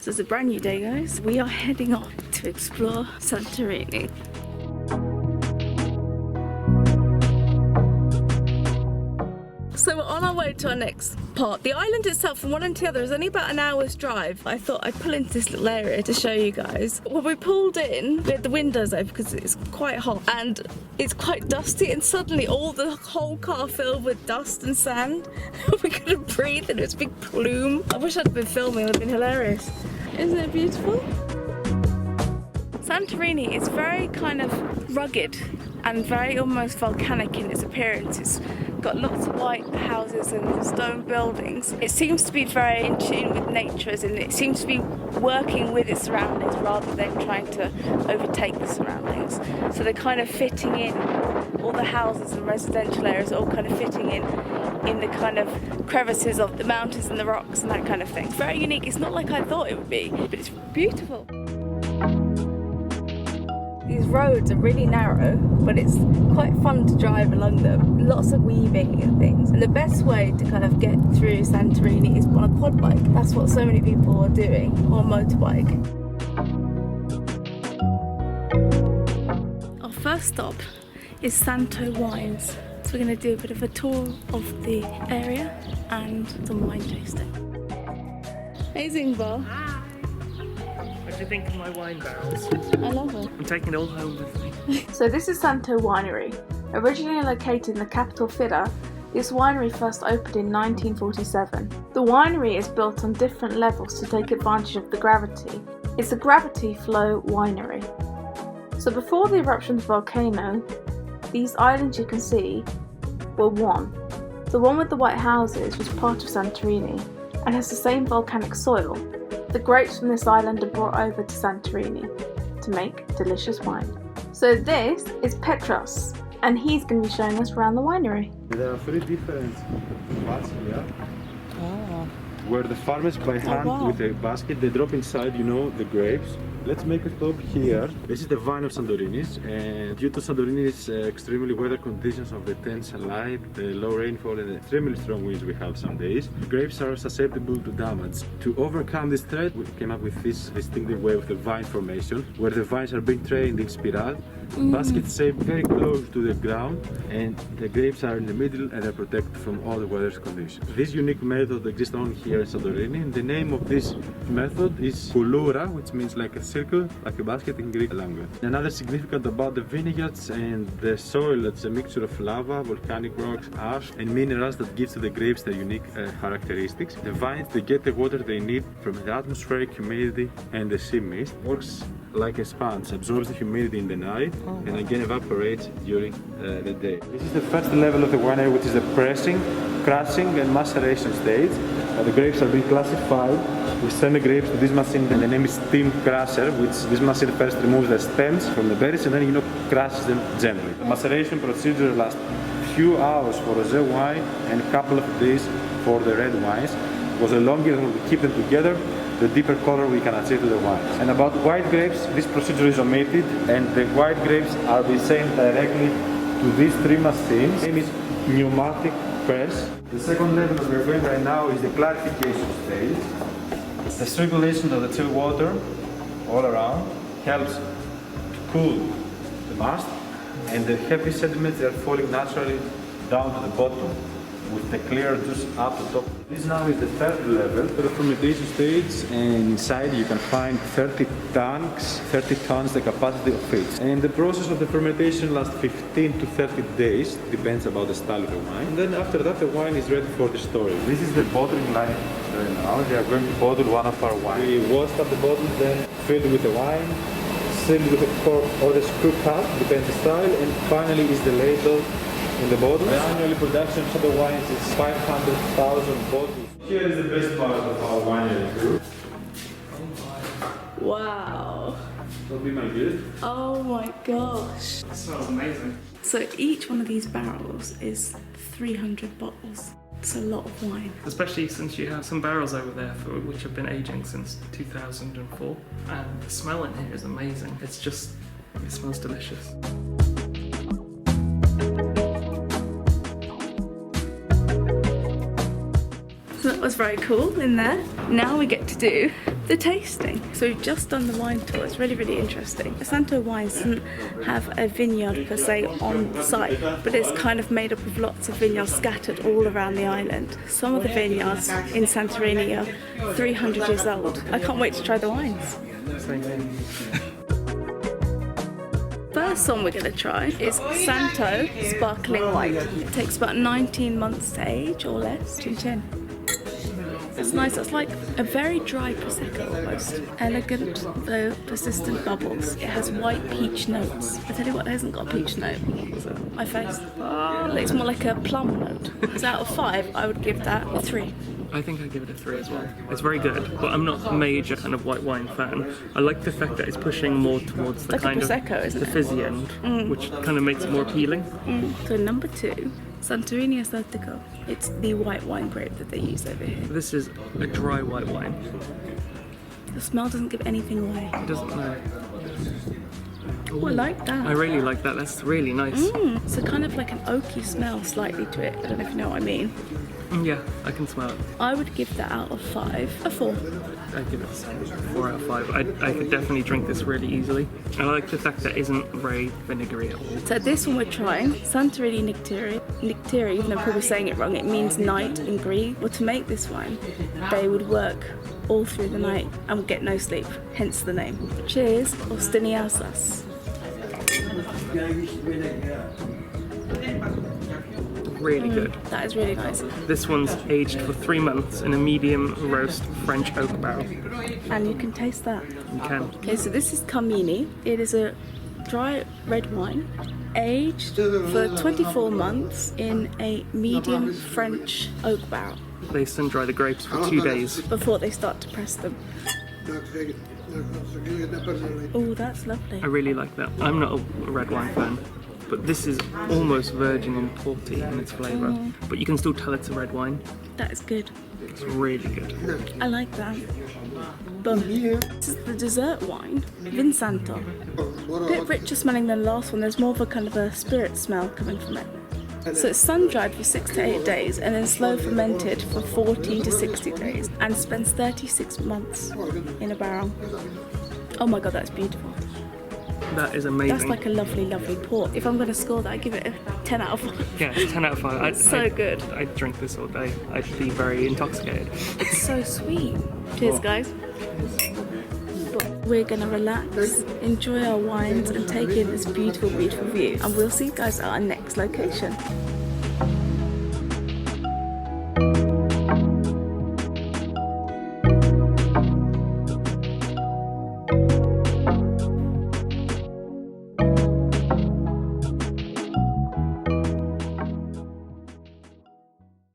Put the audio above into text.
So it's a brand new day, guys. We are heading off to explore Santorini. So we're on our way to our next part. The island itself, from one end to the other, is only about an hour's drive. I thought I'd pull into this little area to show you guys. When we pulled in, we had the windows open because it's quite hot and it's quite dusty, and suddenly the whole car filled with dust and sand. We couldn't breathe and it was a big plume. I wish I'd been filming, it would have been hilarious. Isn't it beautiful? Santorini is very kind of rugged and very almost volcanic in its appearance. It's got lots of white houses and stone buildings. It seems to be very in tune with nature, as in it seems to be working with its surroundings rather than trying to overtake the surroundings. So they're kind of fitting in, all the houses and residential areas are all kind of fitting in the kind of crevices of the mountains and the rocks and that kind of thing. It's very unique. It's not like I thought it would be, but it's beautiful. These roads are really narrow, but it's quite fun to drive along them. Lots of weaving and things. And the best way to kind of get through Santorini is on a quad bike. That's what so many people are doing, or a motorbike. Our first stop is Santo wines. So we're going to do a bit of a tour of the area and some wine tasting. Hey Zingbar. What do you think of my wine barrels? I love it. I'm taking it all home with me. So this is Santo Winery. Originally located in the capital Fira, this winery first opened in 1947. The winery is built on different levels to take advantage of the gravity. It's a gravity flow winery. So before the eruption of the volcano, these islands you can see were one. The one with the white houses was part of Santorini and has the same volcanic soil. The grapes from this island are brought over to Santorini to make delicious wine. So this is Petros, and he's going to be showing us around the winery. There are three different parts here. Where the farmers by hand with a basket, they drop inside, the grapes. Let's make a stop here. This is the vine of Santorini, and due to Santorini's extremely weather conditions of the tense sunlight, the low rainfall and the extremely strong winds we have some days, grapes are susceptible to damage. To overcome this threat, we came up with this distinctive way of the vine formation, where the vines are being trained in spiral. Baskets shape very close to the ground, and the grapes are in the middle and are protected from all the weather conditions. This unique method exists only here in Santorini, and the name of this method is kouloura, which means like a circle, like a basket in Greek language. Another significant about the vineyards and the soil, it's a mixture of lava, volcanic rocks, ash, and minerals that gives to the grapes their unique characteristics. The vines, they get the water they need from the atmospheric humidity and the sea mist. Works like a sponge, absorbs the humidity in the night and again evaporates during the day. This is the first level of the winery, which is the pressing, crushing and maceration stage. The grapes are being classified. We send the grapes to this machine, and the name is steam crusher, which this machine first removes the stems from the berries and then crushes them gently. The maceration procedure lasts a few hours for rosé wine and a couple of days for the red wines. Because the longer we keep them together, the deeper color we can achieve to the wines. And about white grapes, this procedure is omitted, and the white grapes are being sent directly to these three machines. The name is pneumatic press. The second level that we're going right now is the clarification stage. The circulation of the chill water all around helps to cool the mast, and the heavy sediments are falling naturally down to the bottom with the clear juice up the top. This now is the third level, the fermentation stage, and inside you can find 30 tons the capacity of it. And the process of the fermentation lasts 15 to 30 days, depends about the style of the wine. And then after that the wine is ready for the storage. This is the bottling line right now. They are going to bottle one of our wines. We washed up the bottle, then filled with the wine, sealed with a cork or the screw cap, depends the style, and finally is the ladle in the bottle. The annual production of the wines is 500,000 bottles. Here is the best part of our winery group. Wow. That'll be my gift. Oh my gosh. That smells amazing. So each one of these barrels is 300 bottles. It's a lot of wine. Especially since you have some barrels over there which have been aging since 2004. And the smell in here is amazing. It smells delicious. So was very cool in there. Now we get to do the tasting. So we've just done the wine tour. It's really, really interesting. Santo Wines doesn't have a vineyard per se on site, but it's kind of made up of lots of vineyards scattered all around the island. Some of the vineyards in Santorini are 300 years old. I can't wait to try the wines. Same here. First one we're going to try is Santo Sparkling White. It takes about 19 months to age or less. Chin chin. It's nice. It's like a very dry Prosecco almost. Elegant though persistent bubbles. It has white peach notes. I tell you what, it hasn't got a peach note. So my face. It's more like a plum note. So out of 5, I would give that a 3. I think I'd give it a 3 as well. It's very good, but I'm not a major kind of white wine fan. I like the fact that it's pushing more towards the Like kind a Prosecco, of isn't the it? fizzy end, which kind of makes it more appealing. So number 2, Santorini Santo. It's the white wine grape that they use over here. This is a dry white wine. The smell doesn't give anything away. It doesn't know. Oh, I like that. I really like that. That's really nice. So kind of like an oaky smell slightly to it. I don't know if you know what I mean. Yeah, I can smell it. I would give that out of 5 a 4. I'd give it a 4 out of 5. I could definitely drink this really easily. I like the fact that it isn't very vinegary at all. So this one we're trying, Santorini Nicteri, even though I'm probably saying it wrong, it means night in Greek. Well, to make this wine, they would work all through the night and would get no sleep, hence the name. Cheers, Ostiniasas. Really good. That is really nice. This one's aged for 3 months in a medium roast French oak barrel. And you can taste that. You can. Okay, so this is Carmini. It is a dry red wine aged for 24 months in a medium French oak barrel They sun dry the grapes for 2 days. before they start to press them. Oh, that's lovely. I really like that. I'm not a red wine fan, but this is almost virgin and porty in its flavour. But you can still tell it's a red wine. That is good. It's really good. I like that. Boom. This is the dessert wine, Santo. A bit richer smelling than the last one. There's more of a kind of a spirit smell coming from it. So it's sun dried for 6 to 8 days and then slow fermented for 40 to 60 days and spends 36 months in a barrel. Oh my god, that's beautiful. That is amazing. That's like a lovely, lovely port. If I'm going to score that, I give it a 10 out of 5. Yeah, it's 10 out of 5. So good. I'd drink this all day. I'd be very intoxicated. It's so sweet. Cheers, guys. But we're going to relax, enjoy our wines and take in this beautiful, beautiful view. And we'll see you guys at our next location.